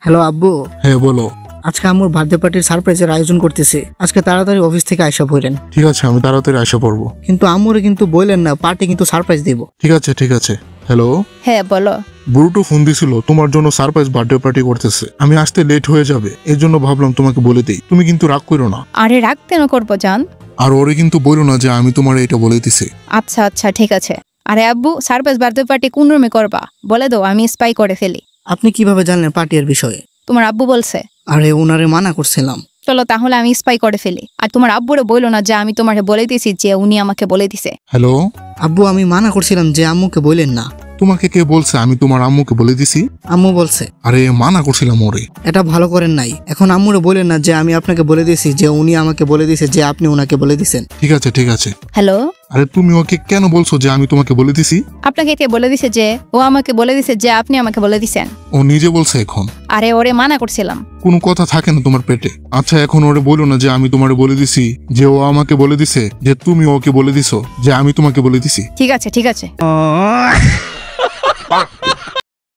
Hello আব্বু। হ্যাঁ বলো। আজকে আম্মুর বার্থডে পার্টির সারপ্রাইজের আয়োজন করতেছে। আজকে তাড়াতাড়ি অফিস থেকে আইসা পড়েন। ঠিক আছে, আমি তাড়াতাড়ি আসা পড়বো। কিন্তু আম্মুরে কিন্তু বললেন না, পার্টি কিন্তু সারপ্রাইজ দিব। ঠিক আছে। হ্যালো, হ্যাঁ বলো। ব্রুটো ফোন দিছিল তোমার জন্য সারপ্রাইজ বার্থডে পার্টি করতেছে। আমি আসতে লেট হয়ে যাবে, এর জন্য ভাবলাম তোমাকে বলে দেই। তুমি কিন্তু রাগ করো না। আরে রাগ কেন করবো জান? আর ওরে কিন্তু বলো না যে আমি তোমার এটা বলে দিছি। আচ্ছা ঠিক আছে। আরে আব্বু, সারপ্রাইজ বার্থডে পার্টি কোন রুমে করবা বলে দাও, আমি স্পাই করে ফেলি। আপনি কিভাবে জানলেন পার্টির বিষয়ে? তোমার আব্বু বলছে। আরে ওনারে মানা করছিলাম। চলো তাহলে আমি স্পাই করে ফেলি। আর তোমার আব্বুরে বইলো না যে আমি তোমাকে বলে দিয়েছি যে উনি আমাকে বলে দিছে। হ্যালো আব্বু, আমি মানা করছিলাম যে আম্মুকে বললেন না। তোমাকে কে বলছে আমি তোমার আম্মুকে বলে দিছি? আম্মু বলছে। আরে মানা করছিলাম ওরে। এটা ভালো করেন নাই। এখন আম্মুরে বলেন না যে আমি আপনাকে বলে দিয়েছি যে উনি আমাকে বলে দিয়েছে যে আপনি ওনাকে বলে দিয়েছেন। ঠিক আছে। হ্যালো, আরে তুমি ওকে কেন বলছো যে আমি তোমাকে বলে দিছি? আপনাকে কে বলে দিছে যে ও আমাকে বলে দিছে যে আপনি আমাকে বলে দিছেন? ও নিজে বলছে এখন। আরে ওরে মানা করছিলাম। কোনো কথা থাকে না তোমার পেটে। আচ্ছা এখন ওরে বলো না যে আমি তোমারে বলে দিছি, যে ও আমাকে বলে দিছে যে তুমি ওকে বলে দিছো যে আমি তোমাকে বলে দিছি। ঠিক আছে